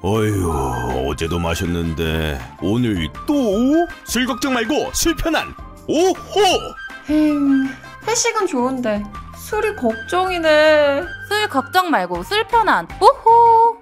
어휴, 어제도 마셨는데 오늘 또? 술 걱정 말고 술 편한 오호! 회식은 좋은데 술이 걱정이네. 술 걱정 말고 술 편한 오호!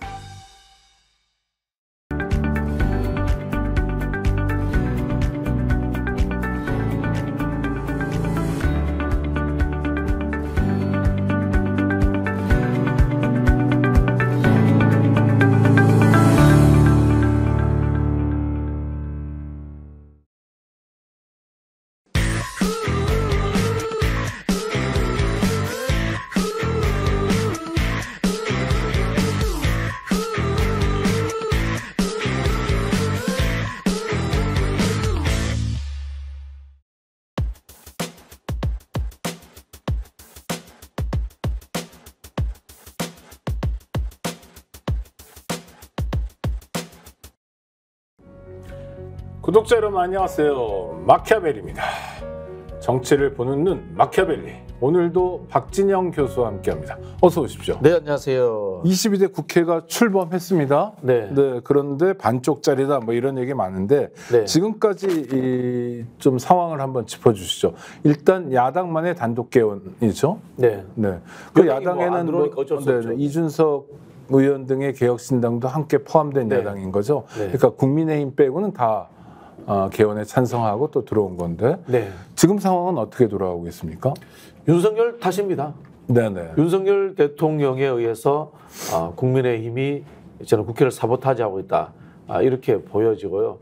구독자 여러분 안녕하세요. 마키아벨리입니다. 정치를 보는 눈 마키아벨리. 오늘도 박진영 교수와 함께합니다. 어서 오십시오. 네, 안녕하세요. 22대 국회가 출범했습니다. 네. 그런데 반쪽짜리다 뭐 이런 얘기 많은데 네. 지금까지 좀 상황을 한번 짚어주시죠. 일단 야당만의 단독 개헌이죠. 네. 그 야당에는 어쩔 수 없죠. 이준석 의원 등의 개혁신당도 함께 포함된 네. 야당인 거죠. 네. 그러니까 국민의힘 빼고는 다 개헌에 찬성하고 또 들어온 건데 네. 지금 상황은 어떻게 돌아가고 있습니까? 윤석열 탓입니다. 네네. 윤석열 대통령에 의해서 국민의힘이 저는 국회를 사보타지하고 있다. 이렇게 보여지고요.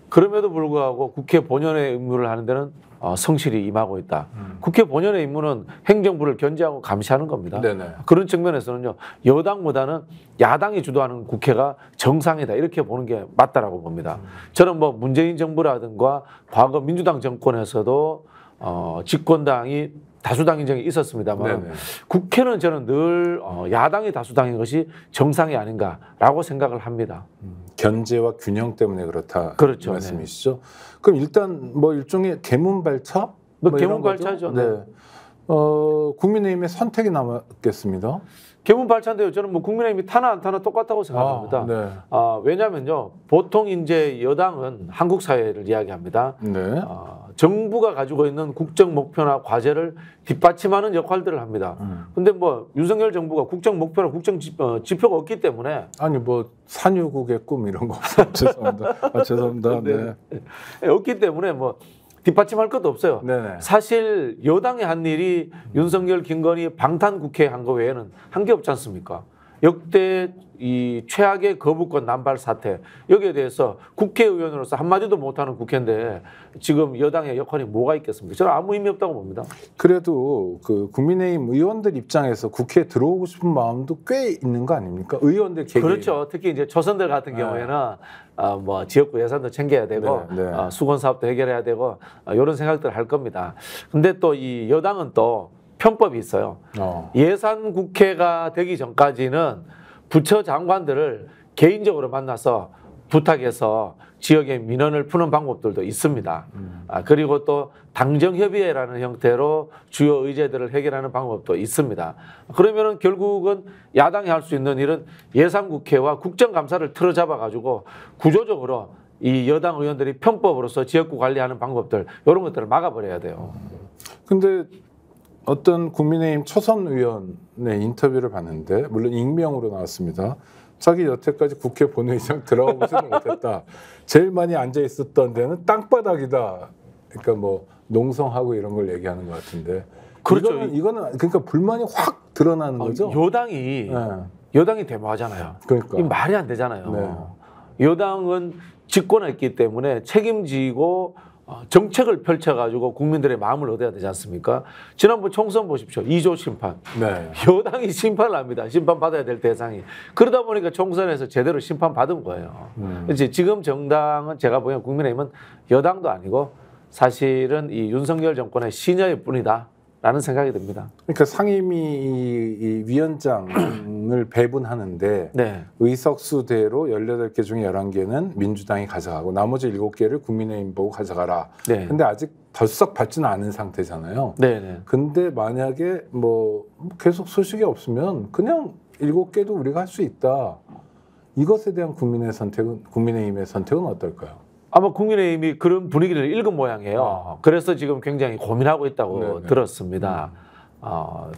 그럼에도 불구하고 국회 본연의 임무를 하는 데는 성실히 임하고 있다. 국회 본연의 임무는 행정부를 견제하고 감시하는 겁니다. 네네. 그런 측면에서는요. 여당보다는 야당이 주도하는 국회가 정상이다. 이렇게 보는 게 맞다라고 봅니다. 저는 뭐 문재인 정부라든가 과거 민주당 정권에서도 집권당이 다수당 인정이 있었습니다만 네네. 국회는 저는 늘 야당이 다수당인 것이 정상이 아닌가라고 생각을 합니다. 견제와 균형 때문에 그렇다. 그렇죠. 말씀이시죠. 그럼 일단 뭐 일종의 개문발차? 뭐 개문발차죠. 네. 국민의힘의 선택이 남았겠습니다. 개문발차인데요. 저는 뭐 국민의힘이 타나 안 타나 똑같다고 생각합니다. 네. 왜냐하면요. 보통 이제 여당은 한국 사회를 이야기합니다. 네. 정부가 가지고 있는 국정 목표나 과제를 뒷받침하는 역할들을 합니다. 근데 뭐 윤석열 정부가 국정 목표나 국정 지표가 없기 때문에 아니 뭐 산유국의 꿈 이런 거 죄송합니다. 죄송합니다. 네. 없기 때문에 뭐 뒷받침할 것도 없어요. 네네. 사실 여당이 한 일이 윤석열, 김건희 방탄 국회 한 거 외에는 한 게 없지 않습니까? 역대 이 최악의 거부권 남발 사태 여기에 대해서 국회의원으로서 한마디도 못하는 국회인데 지금 여당의 역할이 뭐가 있겠습니까? 저는 아무 의미 없다고 봅니다. 그래도 그 국민의힘 의원들 입장에서 국회에 들어오고 싶은 마음도 꽤 있는 거 아닙니까? 의원들 개개인. 그렇죠. 특히 이제 초선들 같은 경우에는 뭐 지역구 예산도 챙겨야 되고 수건 사업도 해결해야 되고 이런 생각들을 할 겁니다. 근데 또 이 여당은 또 편법이 있어요. 예산 국회가 되기 전까지는 부처 장관들을 개인적으로 만나서 부탁해서 지역의 민원을 푸는 방법들도 있습니다. 그리고 또 당정협의회라는 형태로 주요 의제들을 해결하는 방법도 있습니다. 그러면은 결국은 야당이 할 수 있는 일은 예산국회와 국정감사를 틀어잡아 가지고 구조적으로 이 여당 의원들이 편법으로서 지역구 관리하는 방법들 이런 것들을 막아버려야 돼요. 근데 어떤 국민의힘 초선 의원의 인터뷰를 봤는데 물론 익명으로 나왔습니다. 자기 여태까지 국회 본회의장 들어가보지는 못했다. 제일 많이 앉아 있었던 데는 땅바닥이다. 그러니까 뭐 농성하고 이런 걸 얘기하는 것 같은데. 그렇죠. 이거는 그러니까 불만이 확 드러나는 거죠. 여당이 데모하잖아요. 그러니까 이 말이 안 되잖아요. 네. 여당은 집권에 있기 때문에 책임지고 정책을 펼쳐가지고 국민들의 마음을 얻어야 되지 않습니까? 지난번 총선 보십시오. 2조 심판. 네. 여당이 심판을 합니다. 심판받아야 될 대상이. 그러다 보니까 총선에서 제대로 심판받은 거예요. 이제 지금 정당은 제가 보기엔 국민의힘은 여당도 아니고 사실은 이 윤석열 정권의 시녀일 뿐이다. 라는 생각이 듭니다. 그러니까 상임위 이 위원장을 배분하는데 네. 의석수대로 18개 중에 11개는 민주당이 가져가고 나머지 7개를 국민의힘 보고 가져가라. 네. 근데 아직 덜썩 받지는 않은 상태잖아요. 네. 근데 만약에 뭐 계속 소식이 없으면 그냥 7개도 우리가 할 수 있다. 이것에 대한 국민의힘의 선택은 어떨까요? 아마 국민의힘이 그런 분위기를 읽은 모양이에요. 그래서 지금 굉장히 고민하고 있다고 네네. 들었습니다.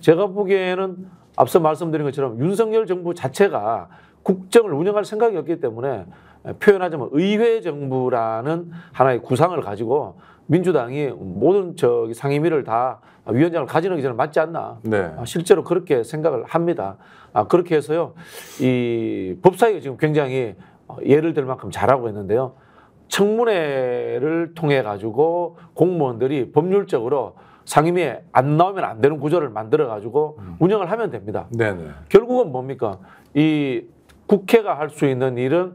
제가 보기에는 앞서 말씀드린 것처럼 윤석열 정부 자체가 국정을 운영할 생각이 없기 때문에 표현하자면 의회 정부라는 하나의 구상을 가지고 민주당이 모든 상임위를 다 위원장을 가지는 게 저는 맞지 않나. 네. 실제로 그렇게 생각을 합니다. 그렇게 해서요, 이 법사위가 지금 굉장히 예를 들 만큼 잘하고 있는데요. 청문회를 통해 가지고 공무원들이 법률적으로 상임위에 안 나오면 안 되는 구조를 만들어 가지고 운영을 하면 됩니다. 네네. 결국은 뭡니까? 이 국회가 할 수 있는 일은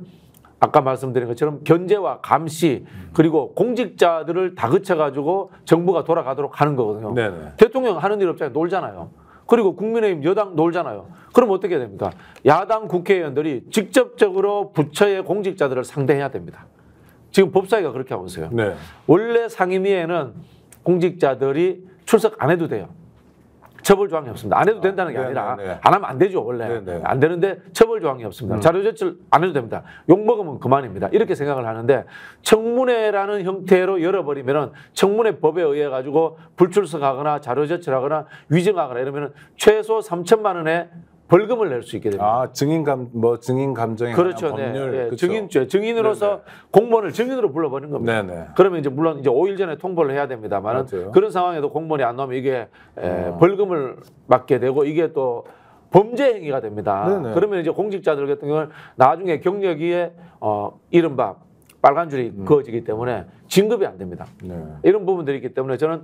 아까 말씀드린 것처럼 견제와 감시 그리고 공직자들을 다그쳐 가지고 정부가 돌아가도록 하는 거거든요. 네네. 대통령 하는 일 없잖아요. 놀잖아요. 그리고 국민의힘 여당 놀잖아요. 그럼 어떻게 됩니까? 야당 국회의원들이 직접적으로 부처의 공직자들을 상대해야 됩니다. 지금 법사위가 그렇게 하고 있어요. 네. 원래 상임위에는 공직자들이 출석 안 해도 돼요. 처벌 조항이 없습니다. 안 해도 된다는 게 아니라 안 하면 안 되죠, 원래. 네네. 안 되는데 처벌 조항이 없습니다. 자료 제출 안 해도 됩니다. 욕 먹으면 그만입니다. 이렇게 생각을 하는데 청문회라는 형태로 열어버리면은 청문회법에 의해 가지고 불출석하거나 자료 제출하거나 위증하거나 이러면은 최소 3천만 원의 벌금을 낼 수 있게 됩니다. 증인 감정에 그렇죠. 관한 법률. 네. 그렇죠. 증인으로서 네네. 공무원을 증인으로 불러버리는 겁니다. 네네. 그러면 이제 물론 이제 5일 전에 통보를 해야 됩니다만 그런 상황에도 공무원이 안 나오면 이게 벌금을 맞게 되고 이게 또 범죄 행위가 됩니다. 네네. 그러면 이제 공직자들 같은 경우는 나중에 경력위에 이른바 빨간 줄이 그어지기 때문에 진급이 안 됩니다. 네. 이런 부분들이 있기 때문에 저는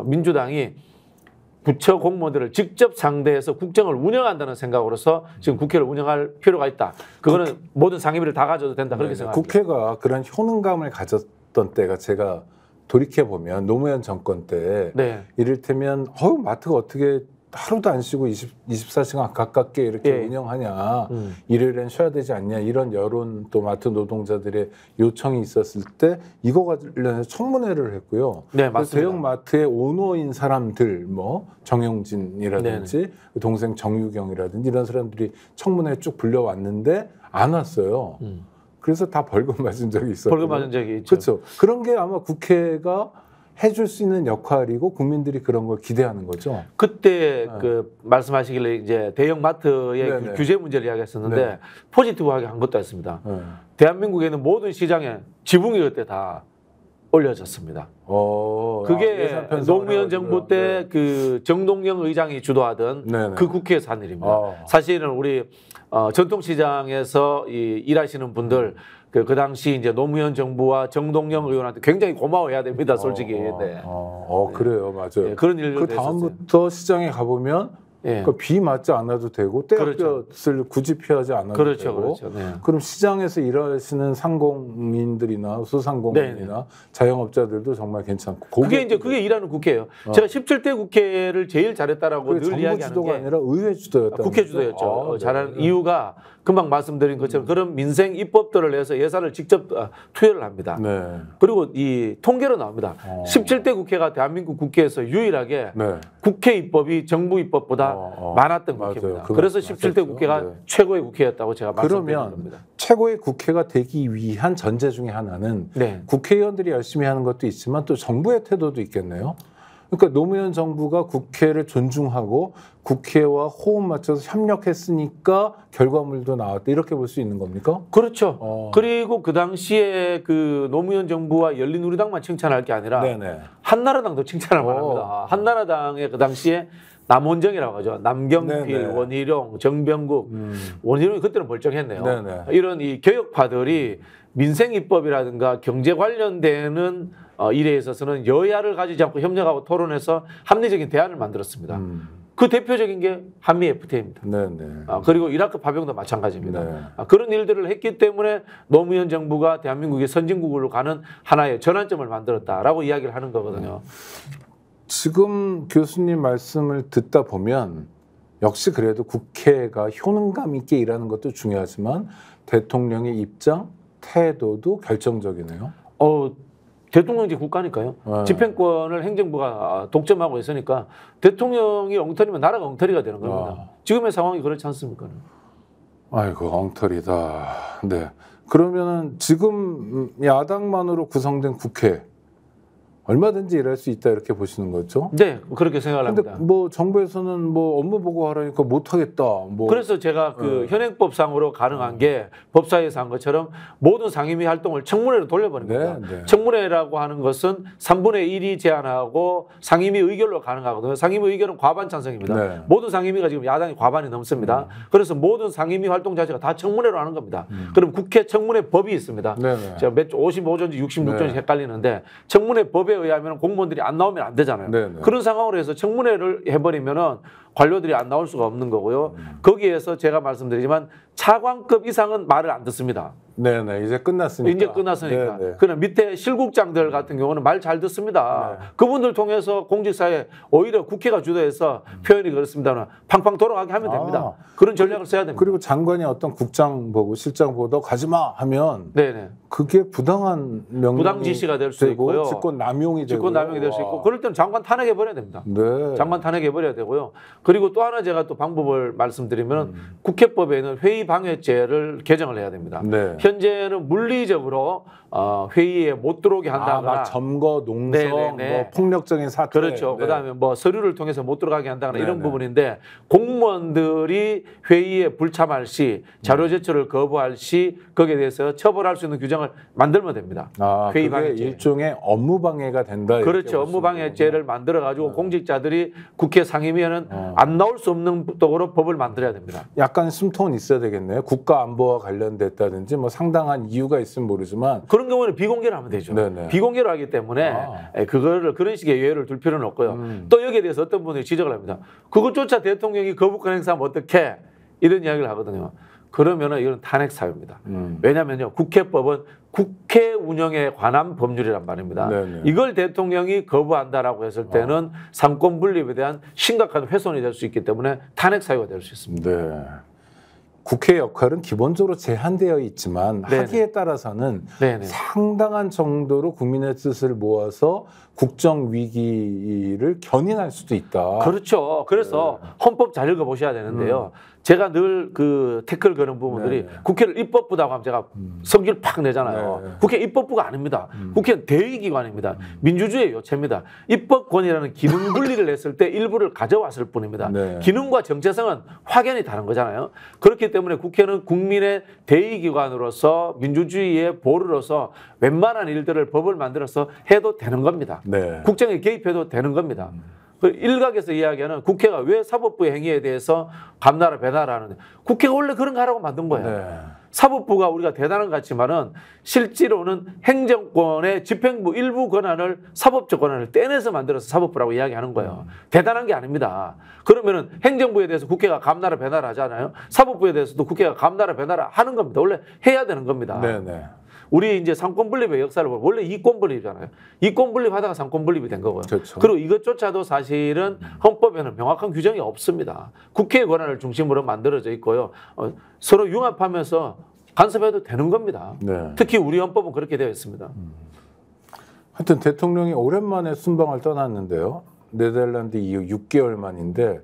민주당이 부처 공무원들을 직접 상대해서 국정을 운영한다는 생각으로서 지금 국회를 운영할 필요가 있다. 그거는 모든 상임위를 다 가져도 된다. 그렇게 생각합니다. 국회가 그런 효능감을 가졌던 때가 제가 돌이켜보면 노무현 정권 때 네. 이를테면 마트가 어떻게 하루도 안 쉬고 24시간 가깝게 이렇게 운영하냐. 일요일엔 쉬어야 되지 않냐. 이런 여론 또 마트 노동자들의 요청이 있었을 때 이거 관련해서 청문회를 했고요. 네, 맞습니다. 대형 마트의 오너인 사람들 정영진이라든지 동생 정유경이라든지 이런 사람들이 청문회에 쭉 불려왔는데 안 왔어요. 그래서 다 벌금 맞은 적이 있었고. 벌금 맞은 적이 있죠. 그렇죠. 그런 게 아마 국회가 해줄 수 있는 역할이고 국민들이 그런 걸 기대하는 거죠. 그때 그 말씀하시길래 이제 대형 마트의 그 규제 문제를 이야기했었는데 포지티브하게 한 것도 있습니다. 대한민국에 있는 모든 시장에 지붕이 그때 다 올려졌습니다. 그게 노무현 정부 때 그 정동영 의장이 주도하던 그 국회에서 한 일입니다. 사실은 우리 전통시장에서 일하시는 분들 그 당시 이제 노무현 정부와 정동영 의원한테 굉장히 고마워해야 됩니다, 솔직히. 네. 그래요, 맞아요. 네, 그런 일도 그 다음부터 시장에 가보면 비 맞지 않아도 되고 떼약볕을 굳이 피하지 않아도 되고 그럼 시장에서 일하시는 상공인들이나 소상공인이나 자영업자들도 정말 괜찮고 그게 일하는 국회예요. 제가 17대 국회를 제일 잘했다라고 늘 정부 이야기하는 주도가 게 아니라 의회 주도였다. 국회 주도였죠. 잘하는 이유가 금방 말씀드린 것처럼 그런 민생 입법들을 내서 예산을 직접 투여를 합니다. 그리고 이 통계로 나옵니다. 17대 국회가 대한민국 국회에서 유일하게 국회 입법이 정부 입법보다 많았던 국회입니다. 그래서 17대 국회가 최고의 국회였다고 제가 말씀드린 겁니다. 최고의 국회가 되기 위한 전제 중에 하나는 국회의원들이 열심히 하는 것도 있지만 또 정부의 태도도 있겠네요. 그러니까 노무현 정부가 국회를 존중하고 국회와 호흡 맞춰서 협력했으니까 결과물도 나왔다 이렇게 볼 수 있는 겁니까? 그렇죠. 그리고 그 당시에 그 노무현 정부와 열린우리당만 칭찬할 게 아니라 한나라당도 칭찬할 만합니다. 한나라당의 그 당시에 남원정이라고 하죠. 남경필, 원희룡, 정병국. 원희룡이 그때는 멀쩡했네요. 이런 이 개혁파들이 민생 입법이라든가 경제 관련되는 일에 있어서는 여야를 가지지 않고 협력하고 토론해서 합리적인 대안을 만들었습니다. 그 대표적인 게 한미 FTA입니다. 그리고 이라크 파병도 마찬가지입니다. 그런 일들을 했기 때문에 노무현 정부가 대한민국의 선진국으로 가는 하나의 전환점을 만들었다라고 이야기를 하는 거거든요. 지금 교수님 말씀을 듣다 보면 역시 그래도 국회가 효능감 있게 일하는 것도 중요하지만 대통령의 입장, 태도도 결정적이네요. 대통령제 국가니까요. 집행권을 행정부가 독점하고 있으니까 대통령이 엉터리면 나라가 엉터리가 되는 겁니다. 지금의 상황이 그렇지 않습니까? 아이고 엉터리다. 네. 그러면은 지금 야당만으로 구성된 국회 얼마든지 일할 수 있다 이렇게 보시는 거죠? 네, 그렇게 생각을 근데 합니다. 뭐 정부에서는 뭐 업무 보고하라니까 못 하겠다. 뭐 그래서 제가 그 현행법상으로 가능한 게 법사위에서 한 것처럼 모든 상임위 활동을 청문회로 돌려버린 겁니다. 네. 청문회라고 하는 것은 3분의 1이 제안하고 상임위 의결로 가능하거든요. 상임위 의결은 과반 찬성입니다. 네. 모든 상임위가 지금 야당이 과반이 넘습니다. 그래서 모든 상임위 활동 자체가 다 청문회로 하는 겁니다. 그럼 국회 청문회 법이 있습니다. 네네. 제가 55조인지 66조인지 네. 헷갈리는데 청문회 법에 의하면 공무원들이 안 나오면 안 되잖아요. 네네. 그런 상황으로 해서 청문회를 해버리면은 관료들이 안 나올 수가 없는 거고요. 거기에서 제가 말씀드리지만 차관급 이상은 말을 안 듣습니다. 네네 이제 끝났으니까. 이제 끝났으니까. 네네. 그러나 밑에 실국장들 같은 경우는 말 잘 듣습니다. 네. 그분들 통해서 공직사회 오히려 국회가 주도해서 표현이 그렇습니다만 팡팡 돌아가게 하면 됩니다. 그런 전략을 써야 됩니다. 그리고 장관이 어떤 국장 보고 실장 보고 너 가지마 하면 네네. 그게 부당한 명령 부당 지시가 될 수 있고요. 직권 남용이 되고 직권 남용이 될 수 있고 그럴 때는 장관 탄핵해 버려야 됩니다. 네. 장관 탄핵해 버려야 되고요. 그리고 또 하나 제가 또 방법을 말씀드리면 국회법에는 회의 방해죄를 개정을 해야 됩니다. 네. 현재는 물리적으로 회의에 못 들어오게 한다거나 막 점거, 농성, 네네네. 뭐 폭력적인 사태. 그렇죠. 네. 그다음에 뭐 서류를 통해서 못 들어가게 한다거나 이런 네네. 부분인데 공무원들이 회의에 불참할 시 자료 제출을 거부할 시 거기에 대해서 처벌할 수 있는 규정을 만들면 됩니다. 회의 회의 방해 방해죄. 일종의 업무 방해가 된다. 그렇죠. 업무 방해죄를 만들어 가지고 공직자들이 국회 상임위에는 안 나올 수 없는 쪽으로 법을 만들어야 됩니다. 약간 숨통은 있어야 되겠네요. 국가 안보와 관련됐다든지 뭐 상당한 이유가 있으면 모르지만 그런 경우는 비공개로 하면 되죠. 네네. 비공개로 하기 때문에 그거를 그런 식의 예외를 둘 필요는 없고요. 또 여기에 대해서 어떤 분들이 지적을 합니다. 그것조차 대통령이 거부권 행사하면 어떻게 이런 이야기를 하거든요. 그러면은 이건 탄핵 사유입니다. 왜냐면요. 국회법은 국회 운영에 관한 법률이란 말입니다. 네네. 이걸 대통령이 거부한다라고 했을 때는 삼권 분립에 대한 심각한 훼손이 될 수 있기 때문에 탄핵 사유가 될 수 있습니다. 네. 국회 역할은 기본적으로 제한되어 있지만 네네. 하기에 따라서는 네네. 상당한 정도로 국민의 뜻을 모아서 국정 위기를 견인할 수도 있다. 그렇죠. 그래서 헌법 잘 읽어보셔야 되는데요. 제가 늘 그 태클 거는 부분들이 네네. 국회를 입법부라고 하면 제가 성질 팍 내잖아요. 네. 국회 입법부가 아닙니다. 국회는 대의기관입니다. 민주주의의 요체입니다. 입법권이라는 기능 분리를 했을 때 일부를 가져왔을 뿐입니다. 네. 기능과 정체성은 확연히 다른 거잖아요. 그렇기 때문에 국회는 국민의 대의기관으로서 민주주의의 보루로서 웬만한 일들을 법을 만들어서 해도 되는 겁니다. 네. 국정에 개입해도 되는 겁니다. 그 일각에서 이야기하는 국회가 왜 사법부의 행위에 대해서 감나라 배나라 하는데 국회가 원래 그런 거 하라고 만든 거예요. 네. 사법부가 우리가 대단한 것 같지만은 실제로는 행정권의 집행부 일부 권한을 사법적 권한을 떼내서 만들어서 사법부라고 이야기하는 거예요. 대단한 게 아닙니다. 그러면은 행정부에 대해서 국회가 감나라 배나라 하잖아요. 사법부에 대해서도 국회가 감나라 배나라 하는 겁니다. 원래 해야 되는 겁니다. 네네. 우리 이제 상권 분립의 역사를 보면 원래 이권 분립이잖아요. 이권 분립하다가 상권 분립이 된 거고요. 그렇죠. 그리고 이것조차도 사실은 헌법에는 명확한 규정이 없습니다. 국회의 권한을 중심으로 만들어져 있고요. 서로 융합하면서 간섭해도 되는 겁니다. 네. 특히 우리 헌법은 그렇게 되어 있습니다. 하여튼 대통령이 오랜만에 순방을 떠났는데요. 네덜란드 이후 6개월 만인데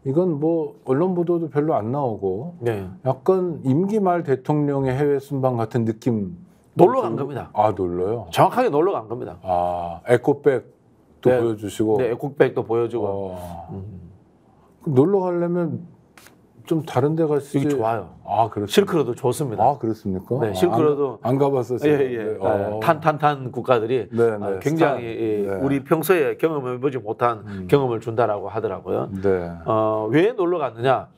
이건 뭐 언론 보도도 별로 안 나오고 네. 약간 임기 말 대통령의 해외 순방 같은 느낌. 놀러 간 겁니다. 아, 놀러요? 정확하게 놀러 간 겁니다. 아, 에코백도 네. 보여주시고. 네, 국백도 보여주고. 놀러 가려면 좀 다른 데 가시지. 여기 좋아요. 아, 그렇습니까? 실크로드 좋습니다. 아, 그렇습니까? 네, 실크로드. 안 가봤어요. 예. 탄 국가들이 네, 굉장히 네. 우리 평소에 경험해보지 못한 경험을 준다라고 하더라고요. 네. 왜 놀러 갔느냐?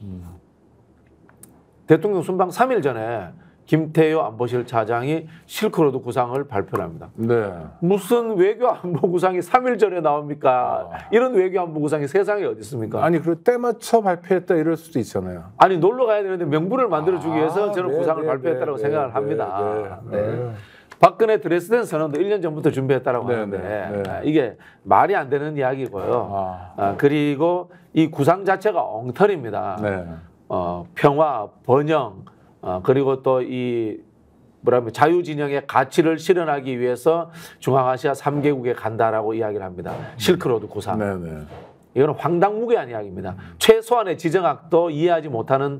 대통령 순방 3일 전에 김태효 안보실 차장이 실크로드 구상을 발표합니다. 네. 무슨 외교 안보 구상이 3일 전에 나옵니까? 이런 외교 안보 구상이 세상에 어디 있습니까? 아니, 그리고 때 맞춰 발표했다 이럴 수도 있잖아요. 아니 놀러 가야 되는데 명분을 만들어주기 위해서 저는 네, 구상을 네, 발표했다고 네, 생각을 네, 합니다. 네, 네. 네. 박근혜 드레스덴 선언도 1년 전부터 준비했다고 네, 하는데 네. 이게 말이 안 되는 이야기고요. 그리고 이 구상 자체가 엉터리입니다. 네. 평화, 번영, 그리고 또 이 뭐라면 자유진영의 가치를 실현하기 위해서 중앙아시아 3개국에 간다라고 이야기를 합니다. 실크로드 구상. 네, 네. 이거는 황당무계한 이야기입니다. 최소한의 지정학도 이해하지 못하는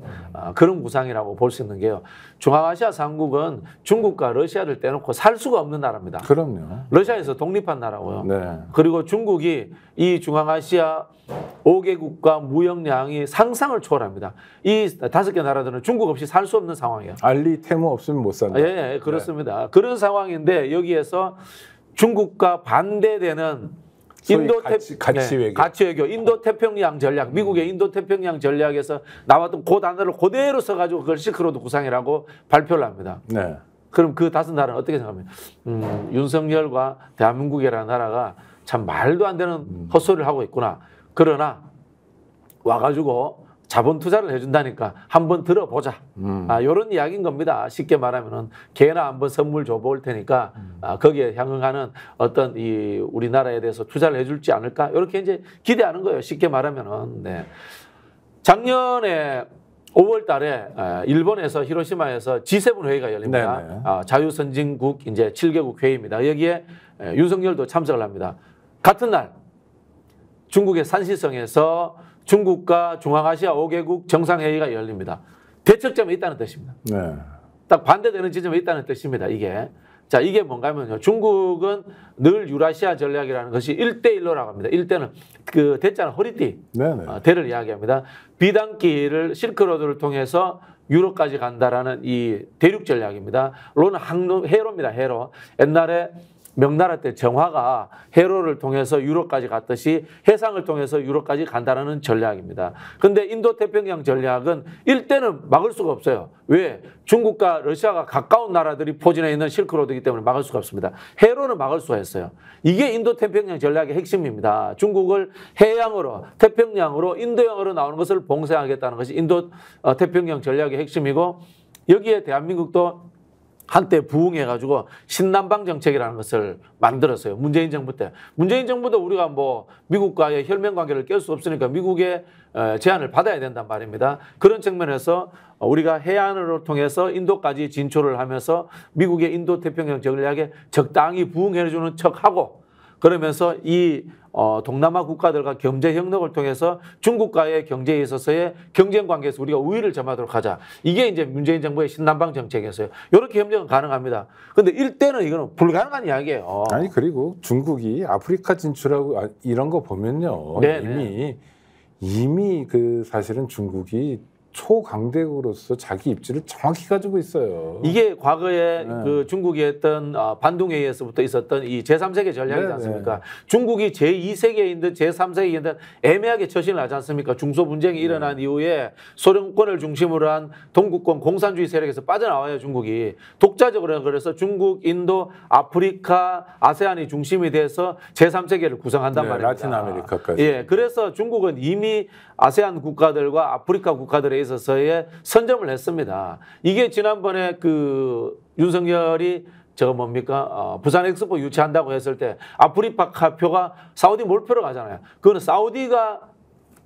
그런 구상이라고 볼 수 있는 게요. 중앙아시아 3국은 중국과 러시아를 떼놓고 살 수가 없는 나라입니다. 그럼요. 러시아에서 독립한 나라고요. 네. 그리고 중국이 이 중앙아시아 5개국과 무역량이 상상을 초월합니다. 이 5개 나라들은 중국 없이 살 수 없는 상황이에요. 알리 테무 없으면 못 산다. 예, 그렇습니다. 네. 그런 상황인데 여기에서 중국과 반대되는 인도 가치 외교, 인도 태평양 전략, 미국의 인도 태평양 전략에서 나왔던 그 단어를 그대로 써가지고 그걸 실크로드 구상이라고 발표를 합니다. 네. 그럼 그 5나라는 어떻게 생각합니까? 윤석열과 대한민국이라는 나라가 참 말도 안 되는 헛소리를 하고 있구나. 그러나 와가지고 자본 투자를 해준다니까 한번 들어보자. 이런 이야기인 겁니다. 쉽게 말하면은 걔나 한번 선물 줘볼 테니까 거기에 향응하는 어떤 이 우리나라에 대해서 투자를 해줄지 않을까 이렇게 이제 기대하는 거예요. 쉽게 말하면은. 네. 작년에 5월달에 일본에서 히로시마에서 G7 회의가 열립니다. 자유선진국 이제 7개국 회의입니다. 여기에 윤석열도 참석을 합니다. 같은 날 중국의 산시성에서 중국과 중앙아시아 5개국 정상회의가 열립니다. 대척점에 있다는 뜻입니다. 네. 딱 반대되는 지점에 있다는 뜻입니다. 이게. 자, 이게 뭔가 하면요. 중국은 늘 유라시아 전략이라는 것이 1대1로라고 합니다. 1대는 그 대자는 허리띠. 대를 이야기합니다. 비단길을 실크로드를 통해서 유럽까지 간다라는 이 대륙 전략입니다. 로는 해로입니다. 해로. 옛날에 명나라 때 정화가 해로를 통해서 유럽까지 갔듯이 해상을 통해서 유럽까지 간다는 전략입니다. 근데 인도태평양 전략은 일대는 막을 수가 없어요. 왜? 중국과 러시아가 가까운 나라들이 포진해 있는 실크로드이기 때문에 막을 수가 없습니다. 해로는 막을 수가 있어요. 이게 인도태평양 전략의 핵심입니다. 중국을 해양으로, 태평양으로, 인도양으로 나오는 것을 봉쇄하겠다는 것이 인도태평양 전략의 핵심이고 여기에 대한민국도 한때 부응해가지고 신남방 정책이라는 것을 만들었어요. 문재인 정부 때. 문재인 정부도 우리가 뭐 미국과의 혈맹 관계를 깰 수 없으니까 미국의 제안을 받아야 된단 말입니다. 그런 측면에서 우리가 해안으로 통해서 인도까지 진출을 하면서 미국의 인도 태평양 전략에 적당히 부응해주는 척하고 그러면서 이 동남아 국가들과 경제 협력을 통해서 중국과의 경제에 있어서의 경쟁 관계에서 우리가 우위를 점하도록 하자. 이게 이제 문재인 정부의 신남방 정책이었어요. 이렇게 협력은 가능합니다. 근데 일대는 이거는 불가능한 이야기예요. 아니 그리고 중국이 아프리카 진출하고 이런 거 보면요. 이미 그 사실은 중국이 초강대국으로서 자기 입지를 정확히 가지고 있어요. 이게 과거에 그 중국이 했던 반둥회의에서부터 있었던 이 제3세계 전략이지 않습니까? 중국이 제2세계인 듯 제3세계인 듯 애매하게 처신을 하지 않습니까? 중소분쟁이 일어난 이후에 소련권을 중심으로 한 동구권 공산주의 세력에서 빠져나와요. 중국이. 독자적으로 그래서 중국, 인도, 아프리카, 아세안이 중심이 돼서 제3세계를 구성한단 말입니다. 라틴 아메리카까지. 예, 그래서 중국은 이미 아세안 국가들과 아프리카 국가들에 있어서의 선점을 했습니다. 이게 지난번에 그 윤석열이 저거 뭡니까? 부산 엑스포 유치한다고 했을 때 아프리카 표가 사우디 몰표로 가잖아요. 그거는 사우디가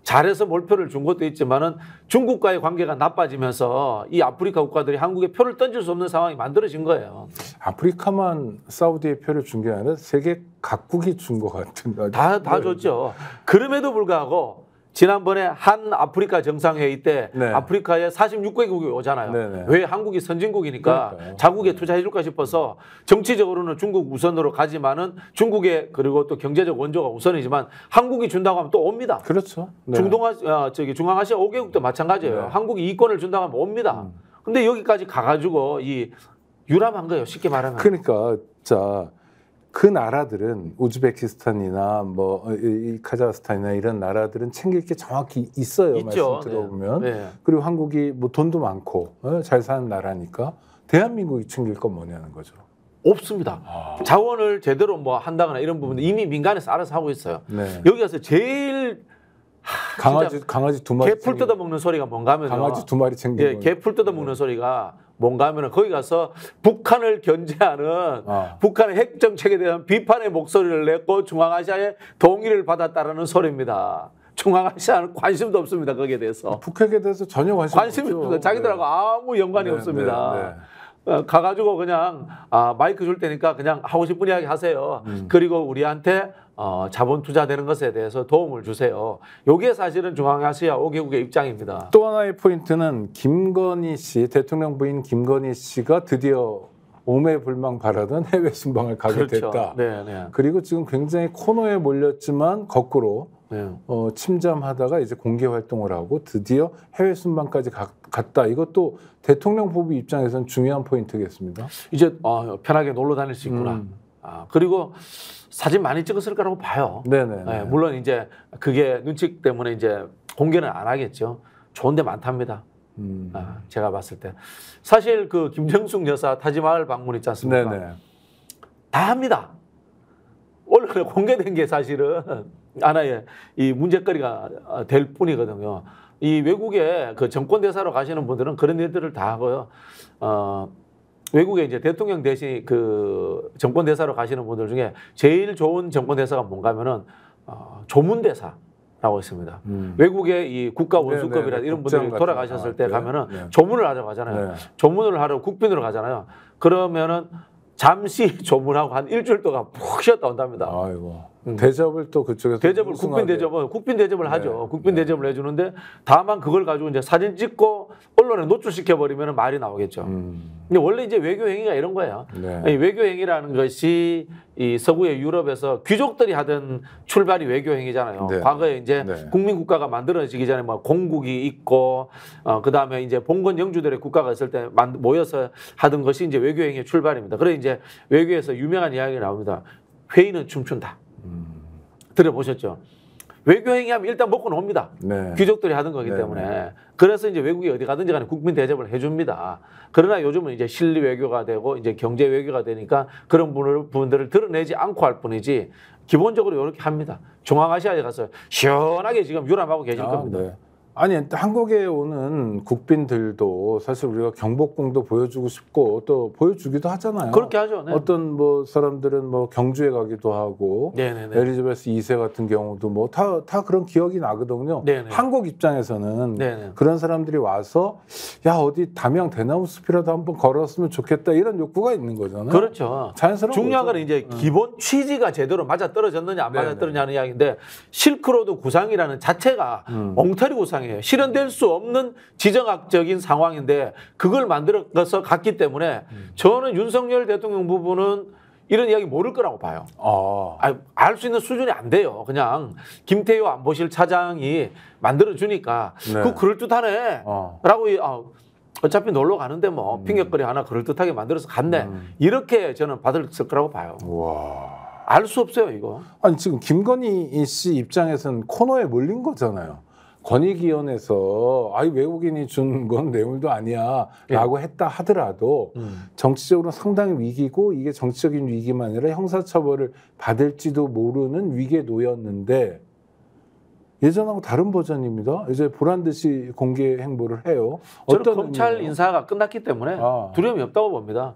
잘해서 몰표를 준 것도 있지만은 중국과의 관계가 나빠지면서 이 아프리카 국가들이 한국에 표를 던질 수 없는 상황이 만들어진 거예요. 아프리카만 사우디에 표를 준 게 아니라 세계 각국이 준 것 같은. 다 줬죠. 그럼에도 불구하고 지난번에 한 아프리카 정상회의 때 아프리카에 46개국이 오잖아요. 왜? 한국이 선진국이니까 자국에 투자해줄까 싶어서 정치적으로는 중국 우선으로 가지만은 중국의 그리고 또 경제적 원조가 우선이지만 한국이 준다고 하면 또 옵니다. 그렇죠. 중앙아시아 5개국도 마찬가지예요. 한국이 이권을 준다고 하면 옵니다. 근데 여기까지 가가지고 이 유람한 거예요. 쉽게 말하면. 그러니까 그 나라들은 우즈베키스탄이나 뭐 카자흐스탄이나 이런 나라들은 챙길 게 정확히 있어요. 있죠. 말씀 들어보면. 그리고 한국이 뭐 돈도 많고 잘 사는 나라니까 대한민국이 챙길 건 뭐냐는 거죠. 없습니다. 자원을 제대로 뭐 한다거나 이런 부분은 이미 민간에서 알아서 하고 있어요. 여기 가서 제일 강아지 두 마리 개풀 뜯어먹는 소리가 뭔가 하면 강아지 두 마리 챙기는 개풀 뜯어먹는 소리가 뭔가 하면 거기 가서 북한을 견제하는 북한의 핵 정책에 대한 비판의 목소리를 냈고 중앙아시아의 동의를 받았다라는 소리입니다. 중앙아시아는 관심도 없습니다. 거기에 대해서. 북핵에 대해서 전혀 관심이 없습니다. 자기들하고 아무 연관이 없습니다. 가가지고 그냥 마이크 줄 테니까 그냥 하고 싶은 이야기 하세요. 그리고 우리한테 자본 투자되는 것에 대해서 도움을 주세요. 이게 사실은 중앙아시아 5개국의 입장입니다. 또 하나의 포인트는 김건희 씨, 대통령 부인 김건희 씨가 드디어 오매불망 바라던 해외 순방을 가게 그렇죠. 됐다. 네, 네. 그리고 지금 굉장히 코너에 몰렸지만 거꾸로 네. 침잠하다가 이제 공개 활동을 하고 드디어 해외 순방까지 갔다. 이것도 대통령 부부 입장에서는 중요한 포인트겠습니다. 이제 편하게 놀러 다닐 수 있구나. 그리고 사진 많이 찍었을 거라고 봐요. 네네. 네, 물론 이제 그게 눈치 때문에 이제 공개는 안 하겠죠. 좋은데 많답니다. 제가 봤을 때 사실 그 김정숙 여사 타지마을 방문 있지 않습니까? 네네. 다 합니다. 언론에 공개된 게 사실은 하나의 이 문제거리가 될 뿐이거든요. 이 외국에 그 정권 대사로 가시는 분들은 그런 일들을 다 하고요. 외국에 이제 대통령 대신 그 정권 대사로 가시는 분들 중에 제일 좋은 정권 대사가 뭔가 하면은 조문 대사라고 있습니다. 외국의 이 국가 원수급이라 이런 분들이 돌아가셨을 때 가면은 조문을 하러 가잖아요. 네. 조문을 하러 국빈으로 가잖아요. 그러면은 잠시 조문하고 한 일주일 동안 푹 쉬었다 온답니다. 아이고. 대접을 또 그쪽에서 대접을 국빈 대접을 하죠. 국빈 대접을 해주는데 다만 그걸 가지고 이제 사진 찍고 언론에 노출시켜 버리면 말이 나오겠죠. 근데 원래 이제 외교 행위가 이런 거예요. 이 외교 행위라는 것이 이 서구의 유럽에서 귀족들이 하던 출발이 외교 행위잖아요. 과거에 이제 국민 국가가 만들어지기 전에 뭐 공국이 있고 그 다음에 이제 봉건 영주들의 국가가 있을 때 모여서 하던 것이 이제 외교 행위의 출발입니다. 그래 이제 외교에서 유명한 이야기가 나옵니다. 회의는 춤춘다. 들어보셨죠? 외교 행위하면 일단 먹고 놉니다. 네. 귀족들이 하던 거기 때문에. 네. 그래서 이제 외국에 어디 가든지 간에 국민 대접을 해줍니다. 그러나 요즘은 이제 실리 외교가 되고 이제 경제 외교가 되니까 그런 부분들을 드러내지 않고 할 뿐이지 기본적으로 이렇게 합니다. 중앙아시아에 가서 시원하게 지금 유람하고 계실 겁니다. 네. 아니 한국에 오는 국빈들도 사실 우리가 경복궁도 보여주고 싶고 또 보여주기도 하잖아요. 그렇게 하죠. 네. 어떤 뭐 사람들은 뭐 경주에 가기도 하고 엘리자베스 2세 같은 경우도 뭐 다 그런 기억이 나거든요. 네네. 한국 입장에서는 네네. 그런 사람들이 와서 야 어디 담양 대나무 숲이라도 한번 걸었으면 좋겠다 이런 욕구가 있는 거잖아요. 그렇죠. 자연스러운 중요한 건 이제 기본 취지가 제대로 맞아 떨어졌느냐 안 맞아 떨어졌냐는 이야기인데 실크로드 구상이라는 자체가 엉터리 구상이에요. 실현될 수 없는 지정학적인 상황인데 그걸 만들어서 갔기 때문에 저는 윤석열 대통령 부부는 이런 이야기 모를 거라고 봐요. 알 수 있는 수준이 안 돼요. 그냥 김태효 안보실 차장이 만들어주니까 그거 그럴듯하네 라고 어차피 놀러 가는데 뭐 핑계거리 하나 그럴듯하게 만들어서 갔네. 이렇게 저는 받았을 거라고 봐요. 알 수 없어요 이거. 아니 지금 김건희 씨 입장에서는 코너에 몰린 거잖아요. 권익위원회에서 외국인이 준 건 뇌물도 아니야 라고 했다 하더라도 정치적으로 상당히 위기고 이게 정치적인 위기만 아니라 형사처벌을 받을지도 모르는 위기에 놓였는데 예전하고 다른 버전입니다. 이제 보란듯이 공개 행보를 해요. 저는 검찰 인사가 끝났기 때문에 두려움이 없다고 봅니다.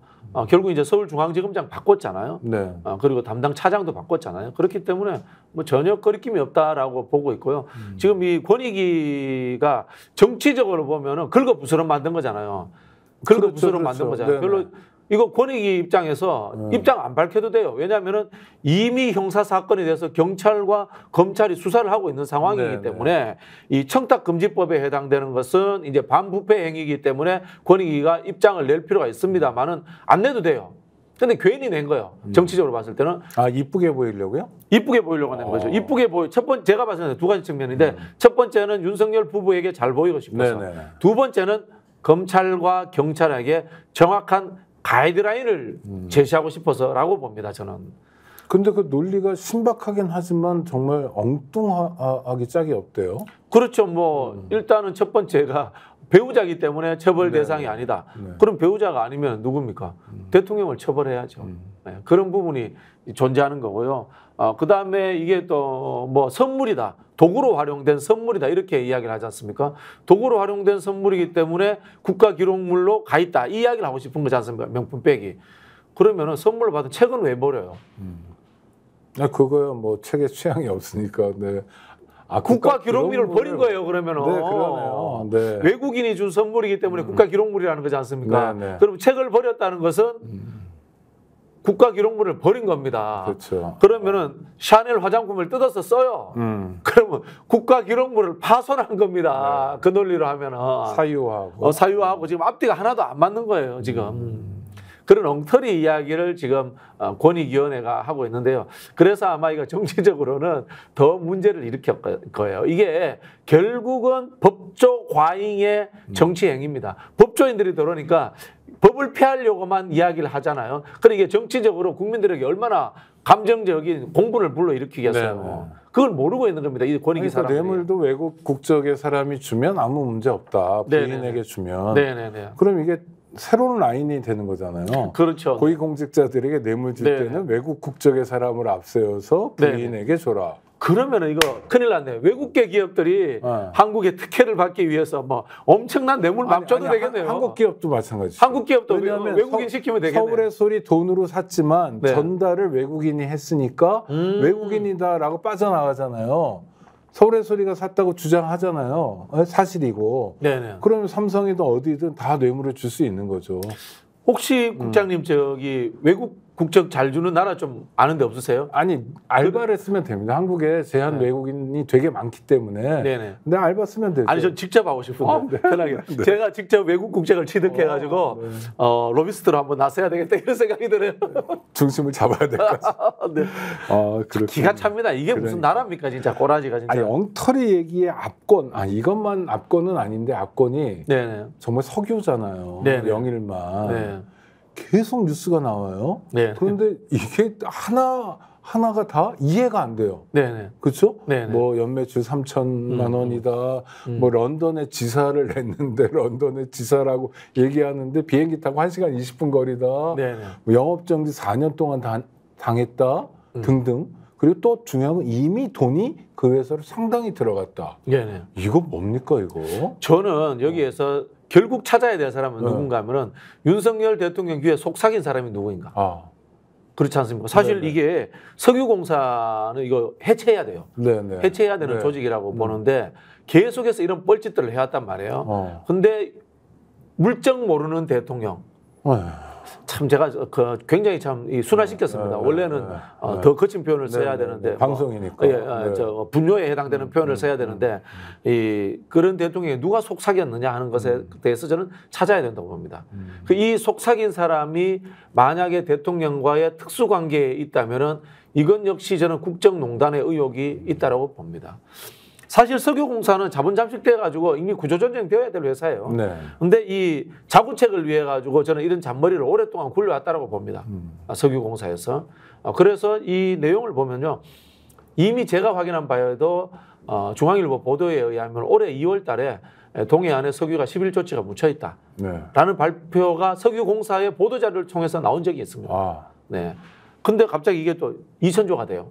결국 이제 서울중앙지검장 바꿨잖아요. 네. 그리고 담당 차장도 바꿨잖아요. 그렇기 때문에 뭐 전혀 거리낌이 없다라고 보고 있고요. 지금 이 권익위가 정치적으로 보면은 긁어부스럼 만든 거잖아요. 긁어부스럼 만든 거잖아요. 별로 이거 권익위 입장에서 입장 안 밝혀도 돼요. 왜냐하면은 이미 형사 사건에 대해서 경찰과 검찰이 수사를 하고 있는 상황이기 때문에 이 청탁금지법에 해당되는 것은 이제 반부패 행위이기 때문에 권익위가 입장을 낼 필요가 있습니다만은 안 내도 돼요. 근데 괜히 낸 거예요. 정치적으로 봤을 때는. 이쁘게 보이려고요? 이쁘게 보이려고 낸 거죠. 이쁘게 제가 봤을 때는 두 가지 측면인데 첫 번째는 윤석열 부부에게 잘 보이고 싶어서. 두 번째는 검찰과 경찰에게 정확한 가이드라인을 제시하고 싶어서라고 봅니다. 저는. 근데 그 논리가 신박하긴 하지만 정말 엉뚱하기 짝이 없대요. 그렇죠. 뭐 일단은 첫 번째가 배우자이기 때문에 처벌 대상이 아니다. 그럼 배우자가 아니면 누굽니까? 대통령을 처벌해야죠. 그런 부분이 존재하는 거고요. 그다음에 이게 또 뭐 선물이다. 도구로 활용된 선물이다. 이렇게 이야기를 하지 않습니까? 도구로 활용된 선물이기 때문에 국가기록물로 가 있다. 이 이야기를 하고 싶은 거지 않습니까? 명품백이. 그러면은 선물을 받은 책은 왜 버려요? 그거야 뭐 책에 취향이 없으니까. 네. 국가 기록물을 버린 거예요. 그러면은. 네, 그러네요. 네. 외국인이 준 선물이기 때문에 국가 기록물이라는 거지 않습니까? 네, 네. 그럼 책을 버렸다는 것은 국가 기록물을 버린 겁니다. 그렇죠. 그러면은 샤넬 화장품을 뜯어서 써요. 그러면 국가 기록물을 파손한 겁니다. 네. 그 논리로 하면은 사유화하고 사유화하고 지금 앞뒤가 하나도 안 맞는 거예요. 지금. 그런 엉터리 이야기를 지금 권익위원회가 하고 있는데요. 그래서 아마 이거 정치적으로는 더 문제를 일으킬 거예요. 이게 결국은 법조 과잉의 정치 행위입니다. 법조인들이 들어오니까 법을 피하려고만 이야기를 하잖아요. 그러니까 이게 정치적으로 국민들에게 얼마나 감정적인 공분을 불러일으키겠어요. 네네. 그걸 모르고 있는 겁니다. 이 권익위 사람들이. 뇌물도 외국 국적의 사람이 주면 아무 문제 없다. 부인에게 네네네. 주면. 네네네. 그럼 이게 새로운 라인이 되는 거잖아요. 그렇죠. 고위공직자들에게 뇌물 줄 네네. 때는 외국 국적의 사람을 앞세워서 부인에게 줘라. 그러면은 이거 큰일 났네. 외국계 기업들이 한국의 특혜를 받기 위해서 뭐 엄청난 뇌물 막 줘도 되겠네요. 한국 기업도 마찬가지죠. 한국 기업도 왜냐하면 외국인 시키면 되겠네요. 서울의 소리 돈으로 샀지만 네. 전달을 외국인이 했으니까 외국인이다라고 빠져나가잖아요. 서울의 소리가 샀다고 주장하잖아요. 사실이고. 네네. 그러면 삼성이든 어디든 다 뇌물을 줄 수 있는 거죠. 혹시 국장님 저기 외국 국적 잘 주는 나라 좀 아는 데 없으세요? 아니 알바를 쓰면 됩니다. 한국에 제한 네. 외국인이 되게 많기 때문에. 네네. 근데 알바 쓰면 되죠. 아니 전 직접 하고 싶은데 편하게. 제가 직접 외국 국적을 취득해가지고 로비스트로 한번 나서야 되겠다 이런 생각이 들어요. 중심을 잡아야 될 것 같아요. 네. 기가 찹니다. 이게 무슨 나라입니까 진짜 꼬라지가 진짜. 아니 엉터리 얘기의 압권, 이것만 압권은 아닌데 압권이 네네. 정말 석유잖아요. 네네. 영일만. 네. 계속 뉴스가 나와요. 네. 그런데 이게 하나가 다 이해가 안 돼요. 네네. 그렇죠? 네네. 뭐 연매출 3천만 원이다. 뭐 런던에 지사를 했는데 런던에 지사라고 얘기하는데 비행기 타고 1시간 20분 거리다. 네네. 뭐 영업정지 4년 동안 당했다. 등등. 그리고 또 중요한 건 이미 돈이 그 회사로 상당히 들어갔다. 네네. 이거 뭡니까 이거? 저는 여기에서 결국 찾아야 될 사람은 누군가 하면은 윤석열 대통령 귀에 속삭인 사람이 누구인가. 그렇지 않습니까? 사실 네네. 이게 석유공사는 이거 해체해야 돼요. 네네. 해체해야 되는 네. 조직이라고 보는데 계속해서 이런 뻘짓들을 해왔단 말이에요. 근데 물정 모르는 대통령. 참 제가 굉장히 참 순화시켰습니다. 원래는 더 거친 표현을 써야 되는데 방송이니까 분뇨에 해당되는 표현을 써야 되는데 그런 대통령이 누가 속삭였느냐 하는 것에 대해서 저는 찾아야 된다고 봅니다. 이 속삭인 사람이 만약에 대통령과의 특수관계에 있다면은 이건 역시 저는 국정농단의 의혹이 있다라고 봅니다. 사실 석유공사는 자본 잠식돼 가지고 이미 구조조정이 되어야 될 회사예요. 그런데 이 자구책을 위해 가지고 저는 이런 잔머리를 오랫동안 굴려왔다라고 봅니다. 석유공사에서. 그래서 이 내용을 보면요. 이미 제가 확인한 바에도 중앙일보 보도에 의하면 올해 2월 달에 동해안에 석유가 11조치가 묻혀 있다. 라는 발표가 석유공사의 보도자료를 통해서 나온 적이 있습니다. 네. 근데 갑자기 이게 또 2천조가 돼요.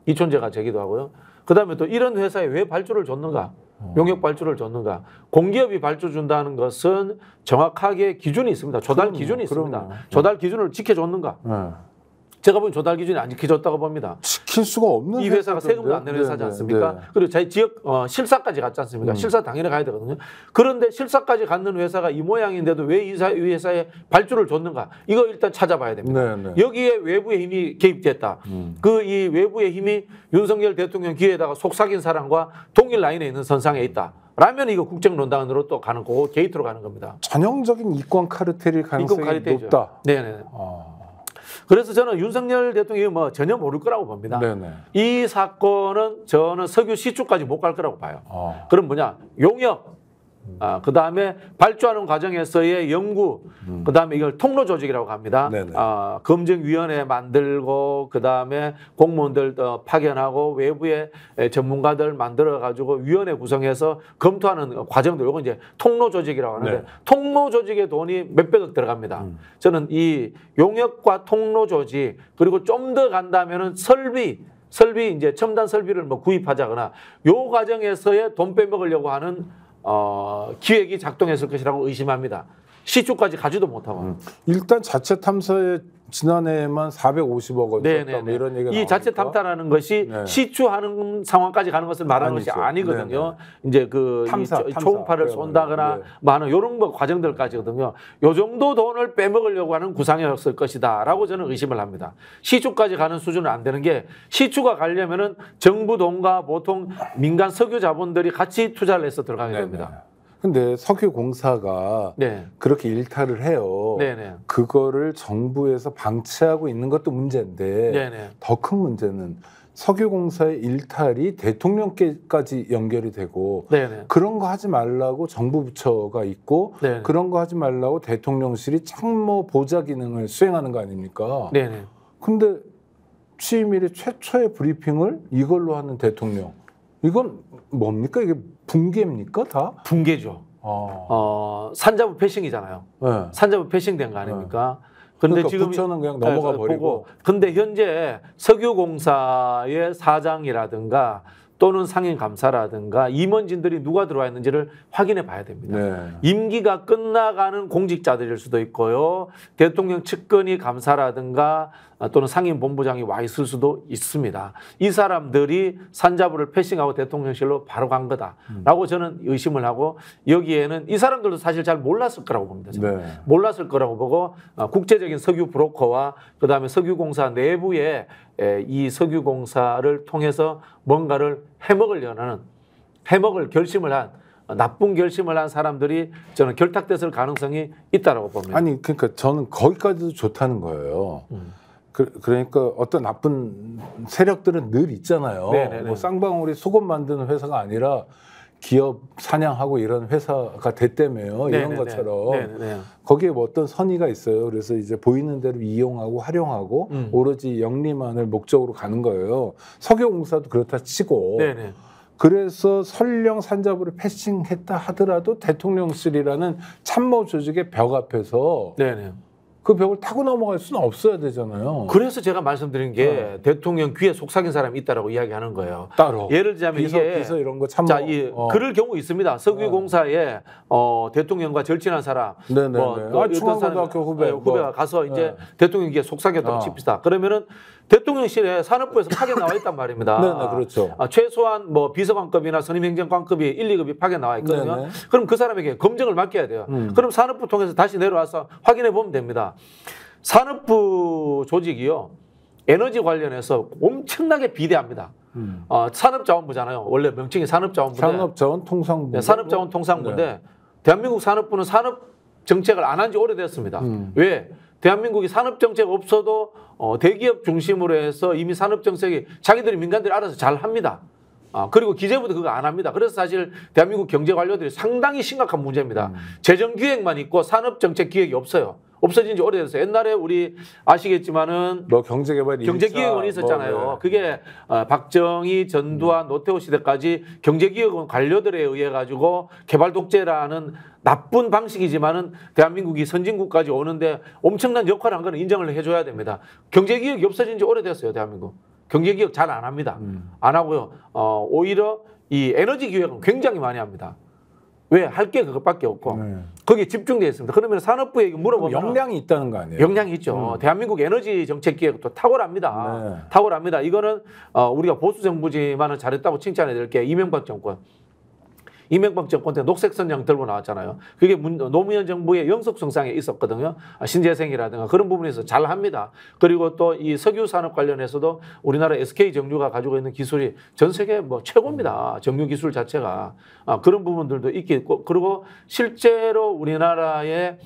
2천조가 되기도 하고요. 그다음에 또 이런 회사에 왜 발주를 줬는가? 용역 발주를 줬는가? 공기업이 발주 준다는 것은 정확하게 기준이 있습니다. 조달 기준이 있습니다. 조달 기준을 지켜줬는가? 제가 보기엔 조달 기준이 안 지켜줬다고 봅니다. 지킬 수가 없는 이 회사가 세금도 안 내는 회사지 않습니까? 그리고 자기 지역 실사까지 갔지 않습니까? 실사 당연히 가야 되거든요. 그런데 실사까지 갖는 회사가 이 모양인데도 왜 이 회사에 발주를 줬는가? 이거 일단 찾아봐야 됩니다. 여기에 외부의 힘이 개입됐다. 그 이 외부의 힘이 윤석열 대통령 귀에다가 속삭인 사람과 동일 라인에 있는 선상에 있다. 라면 이거 국정농단으로 또 가는 거고 게이트로 가는 겁니다. 전형적인 이권 카르텔일 가능성이 높다. 네네. 그래서 저는 윤석열 대통령이 뭐 전혀 모를 거라고 봅니다. 이 사건은 저는 석유 시추까지 못 갈 거라고 봐요. 그럼 뭐냐? 용역, 그 다음에 발주하는 과정에서의 연구, 그 다음에 이걸 통로 조직이라고 합니다. 검증위원회 만들고, 그 다음에 공무원들 파견하고, 외부의 전문가들 만들어가지고 위원회 구성해서 검토하는 과정들, 이건 이제 통로 조직이라고 하는데, 통로 조직의 돈이 몇백억 들어갑니다. 저는 이 용역과 통로 조직, 그리고 좀 더 간다면은 설비 이제 첨단 설비를 뭐 구입하자거나, 요 과정에서의 돈 빼먹으려고 하는 기획이 작동했을 것이라고 의심합니다. 시추까지 가지도 못하고. 일단 자체 탐사에 지난해에만 450억 원 썼다 뭐 이런 얘기가 이 자체 탐사라는 것이 네. 시추하는 상황까지 가는 것을 말하는 아니죠. 것이 아니거든요. 네네. 이제 그 탐사. 초음파를 쏜다거나 네. 뭐 하는 이런 거 과정들까지거든요. 요 정도 돈을 빼먹으려고 하는 구상이었을 것이다라고 저는 의심을 합니다. 시추까지 가는 수준은 안 되는 게 시추가 가려면은 정부 돈과 보통 민간 석유 자본들이 같이 투자를 해서 들어가게 됩니다. 근데 석유공사가 네. 그렇게 일탈을 해요. 네네. 그거를 정부에서 방치하고 있는 것도 문제인데 네네. 더 큰 문제는 석유공사의 일탈이 대통령께까지 연결이 되고 네네. 그런 거 하지 말라고 정부 부처가 있고 네네. 그런 거 하지 말라고 대통령실이 참모 보좌 기능을 수행하는 거 아닙니까? 네네. 근데 취임일에 최초의 브리핑을 이걸로 하는 대통령. 이건 뭡니까? 이게 붕괴입니까? 다? 붕괴죠. 산자부 패싱이잖아요. 네. 산자부 패싱된 거 아닙니까? 근데 그러니까 지금 부처는 그냥 넘어가 버리고. 근데 현재 석유공사의 사장이라든가 또는 상임감사라든가 임원진들이 누가 들어와 있는지를 확인해 봐야 됩니다. 네. 임기가 끝나가는 공직자들일 수도 있고요. 대통령 측근이 감사라든가 또는 상임본부장이 와 있을 수도 있습니다. 이 사람들이 산자부를 패싱하고 대통령실로 바로 간 거다라고 저는 의심을 하고 여기에는 이 사람들도 사실 잘 몰랐을 거라고 봅니다. 네. 몰랐을 거라고 보고 국제적인 석유 브로커와 그다음에 석유공사 내부에 이 석유공사를 통해서 뭔가를 해먹을 결심을 한 나쁜 결심을 한 사람들이 저는 결탁됐을 가능성이 있다라고 봅니다. 아니 그러니까 저는 거기까지도 좋다는 거예요. 그러니까 어떤 나쁜 세력들은 늘 있잖아요. 네네네. 뭐 쌍방울이 속옷 만드는 회사가 아니라 기업 사냥하고 이런 회사가 됐다며요. 이런 네네네. 것처럼 네네네. 거기에 뭐 어떤 선의가 있어요. 그래서 이제 보이는 대로 이용하고 활용하고 오로지 영리만을 목적으로 가는 거예요. 석유공사도 그렇다 치고. 네네. 그래서 설령 산자부를 패싱했다 하더라도 대통령실이라는 참모 조직의 벽 앞에서 네네. 그 벽을 타고 넘어갈 수는 없어야 되잖아요. 그래서 제가 말씀드린 게 대통령 귀에 속삭인 사람이 있다라고 이야기하는 거예요. 따로. 예를 들자면 비서 이런 거 참모. 자, 그럴 경우 있습니다. 석유공사에 대통령과 절친한 사람, 네네네. 어떤 중앙고등학교 후배가 가서 이제 대통령 귀에 속삭였다고 칩시다. 그러면은 대통령실에 산업부에서 파견 나와 있단 말입니다. 네네, 그렇죠. 최소한 뭐 비서관급이나 선임행정관급이 1, 2급이 파견 나와 있거든요. 네네. 그럼 그 사람에게 검증을 맡겨야 돼요. 그럼 산업부 통해서 다시 내려와서 확인해 보면 됩니다. 산업부 조직이요. 에너지 관련해서 엄청나게 비대합니다. 산업자원부잖아요. 원래 명칭이 산업자원부인데. 산업자원통상부. 네, 산업자원통상부인데 네. 대한민국 산업부는 산업 정책을 안 한 지 오래됐습니다. 왜? 대한민국이 산업 정책 없어도 대기업 중심으로 해서 이미 산업 정책이 자기들이 민간들이 알아서 잘 합니다. 그리고 기재부도 그거 안 합니다. 그래서 사실 대한민국 경제 관료들이 상당히 심각한 문제입니다. 재정 기획만 있고 산업 정책 기획이 없어요. 없어진 지 오래됐어요. 옛날에 우리 아시겠지만은 뭐 경제기획원이 있었잖아요. 그게 박정희, 전두환, 노태우 시대까지 경제기획원 관료들에 의해 가지고 개발 독재라는 나쁜 방식이지만은 대한민국이 선진국까지 오는데 엄청난 역할을 한 거는 인정을 해줘야 됩니다. 경제기획이 없어진 지 오래됐어요. 대한민국. 경제기획 잘 안 합니다. 안 하고요. 오히려 이 에너지 기획은 굉장히 많이 합니다. 왜? 할 게 그것밖에 없고 거기에 집중되어 있습니다. 그러면 산업부에 물어보면 역량이 있다는 거 아니에요? 역량이 있죠. 대한민국 에너지 정책 기획도 탁월합니다. 탁월합니다. 이거는 우리가 보수 정부지만은 잘했다고 칭찬해 드릴게요. 이명박 정권 때 녹색 선장 들고 나왔잖아요. 그게 노무현 정부의 영속성상에 있었거든요. 신재생이라든가 그런 부분에서 잘합니다. 그리고 또 이 석유 산업 관련해서도 우리나라 SK 정유가 가지고 있는 기술이 전 세계 뭐 최고입니다. 정유 기술 자체가 그런 부분들도 있고 그리고 실제로 우리나라의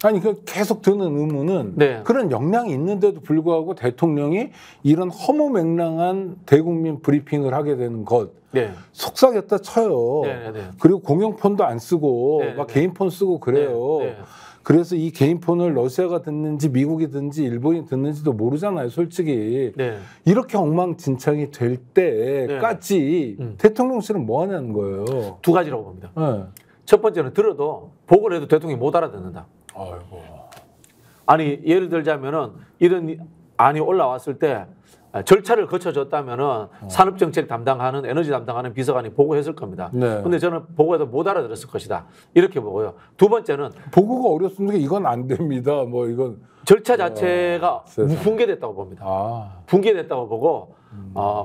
아니 그 계속 드는 의문은 네. 그런 역량이 있는데도 불구하고 대통령이 이런 허무맹랑한 대국민 브리핑을 하게 되는 것 네. 속삭였다 쳐요. 네, 네. 그리고 공용폰도 안 쓰고 네, 막 네. 개인 폰 쓰고 그래요. 네, 네. 그래서 이 개인 폰을 러시아가 듣는지 미국이 듣는지 일본이 듣는지도 모르잖아요, 솔직히. 네. 이렇게 엉망진창이 될 때까지 대통령실은 뭐 하냐는 거예요. 두 가지라고 봅니다. 네. 첫 번째는 들어도 보고를 해도 대통령이 못 알아듣는다. 아이고. 아니 예를 들자면은 이런 안이 올라왔을 때 절차를 거쳐줬다면은 산업정책 담당하는 에너지 담당하는 비서관이 보고했을 겁니다. 그런데 저는 보고해도 못 알아들었을 것이다. 이렇게 보고요. 두 번째는 보고가 어렵습니까? 이건 안 됩니다. 뭐 이건 절차 자체가 붕괴됐다고 봅니다. 붕괴됐다고 보고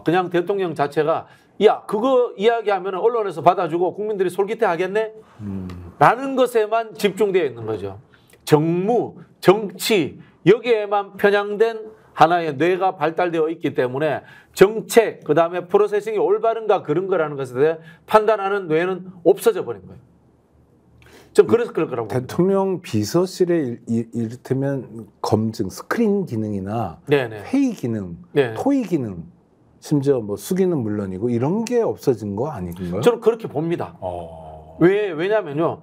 그냥 대통령 자체가 야 그거 이야기하면 언론에서 받아주고 국민들이 솔깃해하겠네? 라는 것에만 집중되어 있는 거죠. 정무, 정치 여기에만 편향된 하나의 뇌가 발달되어 있기 때문에 정책, 그다음에 프로세싱이 올바른가 그런 거라는 것에 대해 판단하는 뇌는 없어져 버린 거예요. 좀 그래서 그럴 거라고 봅니다. 대통령 비서실에 이를테면 검증, 스크린 기능이나 회의 기능, 토의 기능, 심지어 뭐 수기는 물론이고 이런 게 없어진 거 아닌가요? 저는 그렇게 봅니다. 왜냐면요.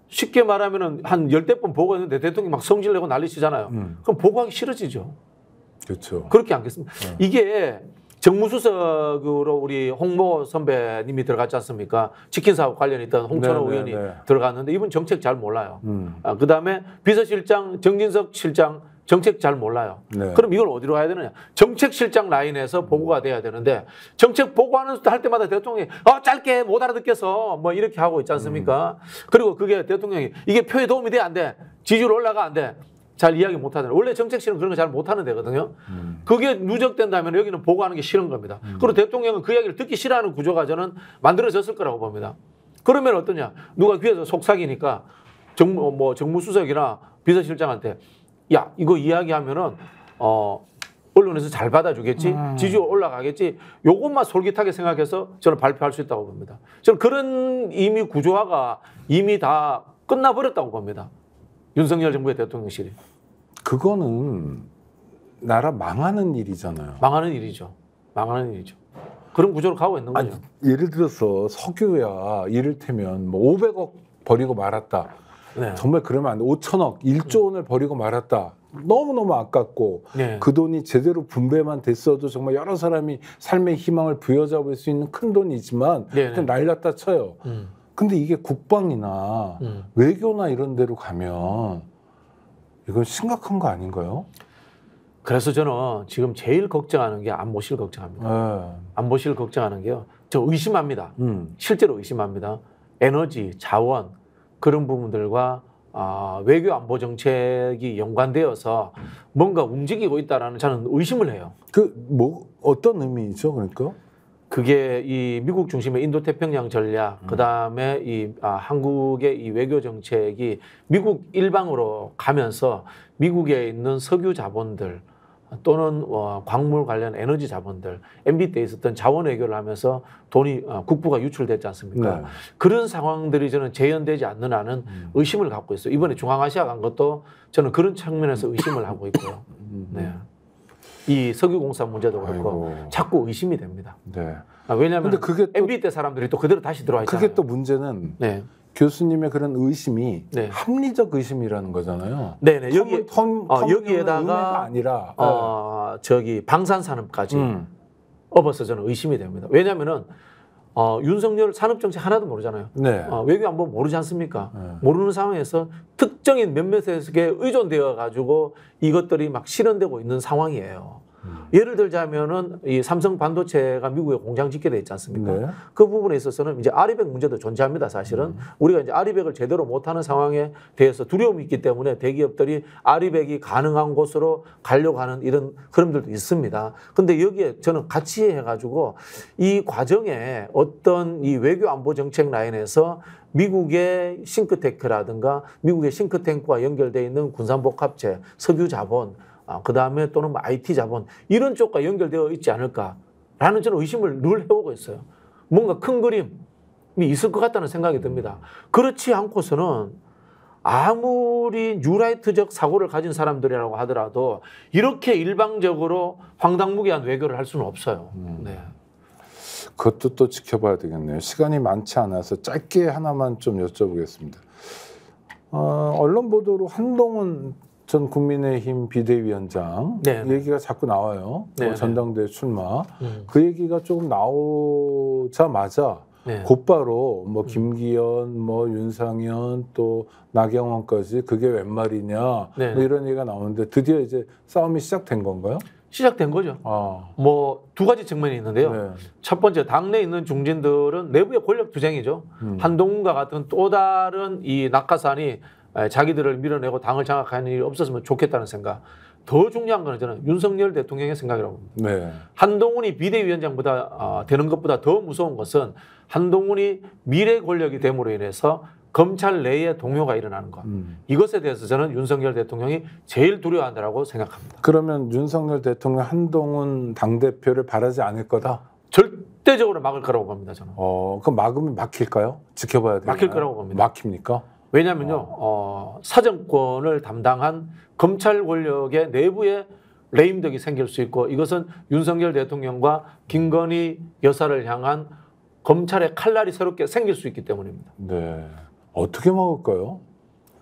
쉽게 말하면은 한 10대 번 보고했는데 대통령이 막 성질내고 난리치잖아요. 그럼 보고하기 싫어지죠. 그렇죠. 그렇게 않겠습니까? 이게 정무수석으로 우리 홍모 선배님이 들어갔지 않습니까? 치킨 사업 관련 있던 홍천호 의원이 들어갔는데 이분 정책 잘 몰라요. 그다음에 비서실장 정진석 실장 정책 잘 몰라요. 그럼 이걸 어디로 가야 되느냐? 정책실장 라인에서 보고가 돼야 되는데 정책 보고하는 할 때마다 대통령이 짧게 못 알아듣겠어 뭐 이렇게 하고 있지 않습니까? 그리고 그게 대통령이 이게 표에 도움이 돼 안 돼? 지지율 올라가 안 돼? 잘 이야기 못 하잖아요. 원래 정책실은 그런 거 잘 못하는 데거든요. 그게 누적된다면 여기는 보고하는 게 싫은 겁니다. 그리고 대통령은 그 이야기를 듣기 싫어하는 구조가 저는 만들어졌을 거라고 봅니다. 그러면 어떠냐? 누가 귀에서 속삭이니까 정무수석이나 비서실장한테 야 이거 이야기하면은 언론에서 잘 받아주겠지, 지지율 올라가겠지. 요것만 솔깃하게 생각해서 저는 발표할 수 있다고 봅니다. 저는 그런 이미 구조화가 이미 다 끝나버렸다고 봅니다. 윤석열 정부의 대통령실이. 그거는 나라 망하는 일이잖아요. 망하는 일이죠. 망하는 일이죠. 그런 구조로 가고 있는 거죠. 예를 들어서 석유야 이를테면 뭐 500억 버리고 말았다. 정말 그러면 안 돼. 5천억, 1조 원을 버리고 말았다. 너무너무 아깝고 그 돈이 제대로 분배만 됐어도 정말 여러 사람이 삶의 희망을 부여잡을 수 있는 큰 돈이지만 날렸다 쳐요. 근데 이게 국방이나 외교나 이런 데로 가면 이건 심각한 거 아닌가요? 그래서 저는 지금 제일 걱정하는 게 안보실 걱정합니다. 안보실 걱정하는 게요. 저 의심합니다. 실제로 의심합니다. 에너지, 자원 그런 부분들과 외교 안보 정책이 연관되어서 뭔가 움직이고 있다라는 저는 의심을 해요. 어떤 의미죠, 그러니까? 그게 이 미국 중심의 인도태평양 전략, 그 다음에 한국의 이 외교 정책이 미국 일방으로 가면서 미국에 있는 석유 자본들 또는 광물 관련 에너지 자본들, MB 때 있었던 자원 외교를 하면서 돈이 국부가 유출됐지 않습니까? 그런 상황들이 저는 재현되지 않는 한은 의심을 갖고 있어요. 이번에 중앙아시아 간 것도 저는 그런 측면에서 의심을 하고 있고요. 이 석유공사 문제도 그렇고 자꾸 의심이 됩니다. 왜냐하면 MB 때 사람들이 또 그대로 다시 들어와 있잖아요. 그게 또 문제는 교수님의 그런 의심이 합리적 의심이라는 거잖아요. 여기에다가 아니라 방산산업까지 업어서 저는 의심이 됩니다. 왜냐하면은 윤석열 산업정책 하나도 모르잖아요. 외교 안보 모르지 않습니까? 모르는 상황에서 특정인 몇몇에게 의존되어 가지고 이것들이 막 실현되고 있는 상황이에요. 예를 들자면은 이 삼성 반도체가 미국에 공장 짓게 돼 있지 않습니까? 그 부분에 있어서는 이제 아리백 문제도 존재합니다. 사실은 우리가 이제 아리백을 제대로 못하는 상황에 대해서 두려움이 있기 때문에 대기업들이 아리백이 가능한 곳으로 가려고 하는 이런 흐름들도 있습니다. 근데 여기에 저는 같이 해가지고 이 과정에 어떤 이 외교 안보 정책 라인에서 미국의 싱크탱크라든가 미국의 싱크탱크와 연결되어 있는 군산복합체, 석유 자본 그 다음에 또는 IT 자본 이런 쪽과 연결되어 있지 않을까라는 저는 의심을 늘 해오고 있어요. 뭔가 큰 그림이 있을 것 같다는 생각이 듭니다. 그렇지 않고서는 아무리 뉴라이트적 사고를 가진 사람들이라고 하더라도 이렇게 일방적으로 황당무계한 외교를 할 수는 없어요. 그것도 또 지켜봐야 되겠네요. 시간이 많지 않아서 짧게 하나만 좀 여쭤보겠습니다. 언론 보도로 한동훈 전 국민의힘 비대위원장 얘기가 자꾸 나와요. 전당대회 출마. 그 얘기가 조금 나오자마자 곧바로 뭐 김기현, 뭐 윤상현, 또 나경원까지 그게 웬 말이냐 뭐 이런 얘기가 나오는데 드디어 이제 싸움이 시작된 건가요? 시작된 거죠. 뭐 두 가지 측면이 있는데요. 네. 첫 번째, 당내에 있는 중진들은 내부의 권력 투쟁이죠. 한동훈과 같은 또 다른 이 낙하산이 자기들을 밀어내고 당을 장악하는 일이 없었으면 좋겠다는 생각. 더 중요한 거는 저는 윤석열 대통령의 생각이라고 봅니다. 네. 한동훈이 비대위원장보다 되는 것보다 더 무서운 것은 한동훈이 미래 권력이 됨으로 인해서 검찰 내에 동요가 일어나는 것. 이것에 대해서 저는 윤석열 대통령이 제일 두려워한다고 생각합니다. 그러면 윤석열 대통령 한동훈 당대표를 바라지 않을 거다? 절대적으로 막을 거라고 봅니다. 저는. 그럼 막으면 막힐까요? 지켜봐야 돼요. 막힐 거라고 봅니다. 막힙니까? 왜냐하면요. 사정권을 담당한 검찰 권력의 내부에 레임덕이 생길 수 있고 이것은 윤석열 대통령과 김건희 여사를 향한 검찰의 칼날이 새롭게 생길 수 있기 때문입니다. 네. 어떻게 막을까요?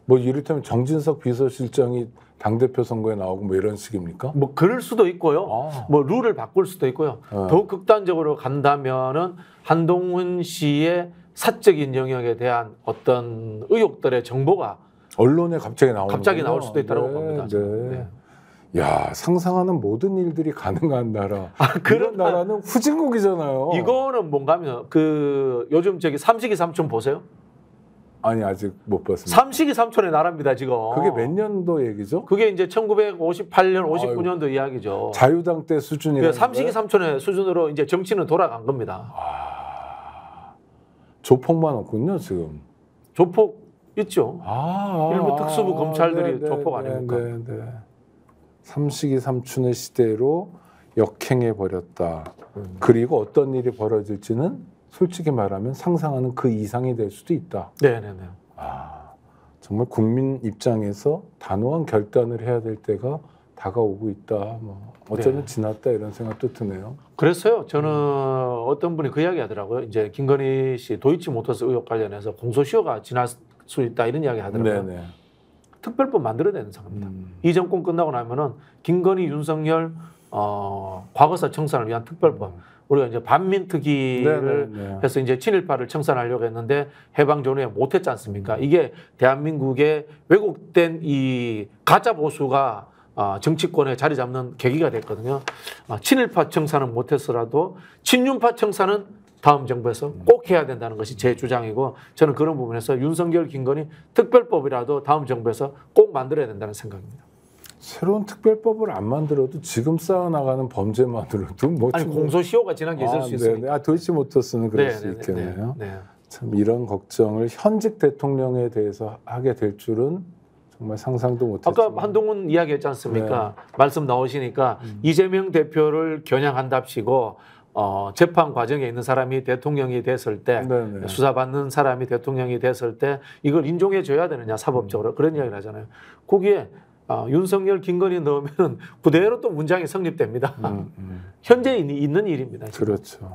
뭐 이를테면 정진석 비서실장이 당대표 선거에 나오고 뭐 이런 식입니까? 뭐 그럴 수도 있고요. 뭐 룰을 바꿀 수도 있고요. 더욱 극단적으로 간다면은 한동훈 씨의 사적인 영역에 대한 어떤 의혹들의 정보가 언론에 갑자기 나올 수도 있다고 봅니다. 네. 야, 상상하는 모든 일들이 가능한 나라. 그런 나라는 후진국이잖아요. 이거는 뭔가면 요즘 삼식이 삼촌 보세요? 아니 아직 못 봤습니다. 삼식이 삼촌의 나라입니다 지금. 그게 몇 년도 얘기죠? 그게 이제 1958년, 59년도 이야기죠. 자유당 때 수준이라는 삼식이 삼촌의 수준으로 이제 정치는 돌아간 겁니다. 조폭만 없군요 지금. 조폭 있죠. 일부 특수부 검찰들이 조폭 아닙니까? 삼식이 삼촌의 시대로 역행해 버렸다. 그리고 어떤 일이 벌어질지는 솔직히 말하면 상상하는 그 이상이 될 수도 있다. 네네네. 정말 국민 입장에서 단호한 결단을 해야 될 때가 다가오고 있다. 뭐 어쩌면 지났다 이런 생각도 드네요. 그랬어요. 저는 어떤 분이 그 이야기 하더라고요. 이제 김건희 씨 도이치모터스 의혹 관련해서 공소시효가 지날 수 있다 이런 이야기 하더라고요. 네네. 특별법 만들어야 되는 상황입니다. 이 정권 끝나고 나면은 김건희, 윤석열 과거사 청산을 위한 특별법. 우리가 이제 반민특위를 해서 이제 친일파를 청산하려고 했는데 해방 전후에 못했지 않습니까? 이게 대한민국의 왜곡된 이 가짜 보수가 정치권에 자리 잡는 계기가 됐거든요. 친일파 청산은 못했더라도 친윤파 청산은 다음 정부에서 꼭 해야 된다는 것이 제 주장이고 저는 그런 부분에서 윤석열, 김건희 특별법이라도 다음 정부에서 꼭 만들어야 된다는 생각입니다. 새로운 특별법을 안 만들어도 지금 쌓아나가는 범죄만으로도 뭐 공소시효가 지난 게 있을 수 있습니다. 도이치모터스는 그럴 수 있겠네요. 참 이런 걱정을 현직 대통령에 대해서 하게 될 줄은 정말 상상도 못했어요. 아까 한동훈 이야기했지 않습니까? 말씀 나오시니까 이재명 대표를 겨냥한답시고 재판 과정에 있는 사람이 대통령이 됐을 때 수사받는 사람이 대통령이 됐을 때 이걸 인정해 줘야 되느냐 사법적으로 그런 이야기를 하잖아요. 거기에 윤석열, 김건희 넣으면 그대로 또 문장이 성립됩니다. 현재 있는 일입니다. 지금. 그렇죠.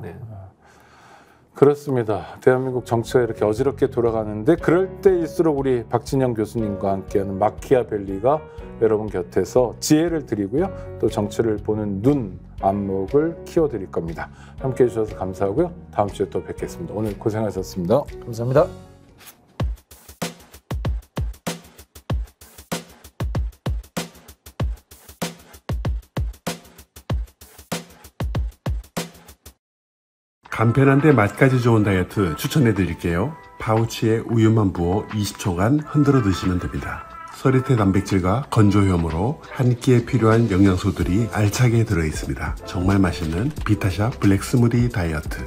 그렇습니다. 대한민국 정치가 이렇게 어지럽게 돌아가는데 그럴 때일수록 우리 박진영 교수님과 함께하는 마키아벨리가 여러분 곁에서 지혜를 드리고요. 또 정치를 보는 눈, 안목을 키워드릴 겁니다. 함께해 주셔서 감사하고요. 다음 주에 또 뵙겠습니다. 오늘 고생하셨습니다. 감사합니다. 간편한데 맛까지 좋은 다이어트 추천해 드릴게요. 파우치에 우유만 부어 20초간 흔들어 드시면 됩니다. 서리태 단백질과 건조효모로 한 끼에 필요한 영양소들이 알차게 들어있습니다. 정말 맛있는 비타샵 블랙 스무디 다이어트.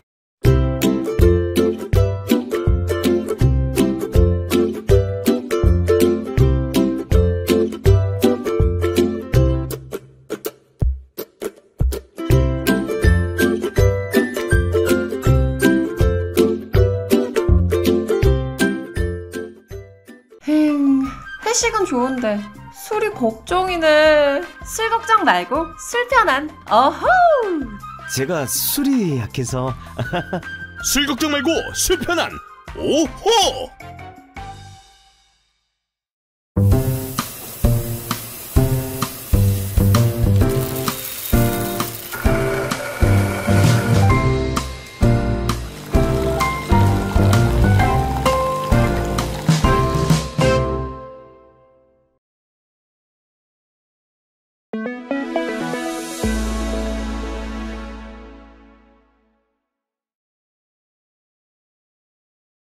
회식은 좋은데 술이 걱정이네. 술 걱정 말고 술 편한 어허. 제가 술이 약해서 술 걱정 말고 술 편한 오호.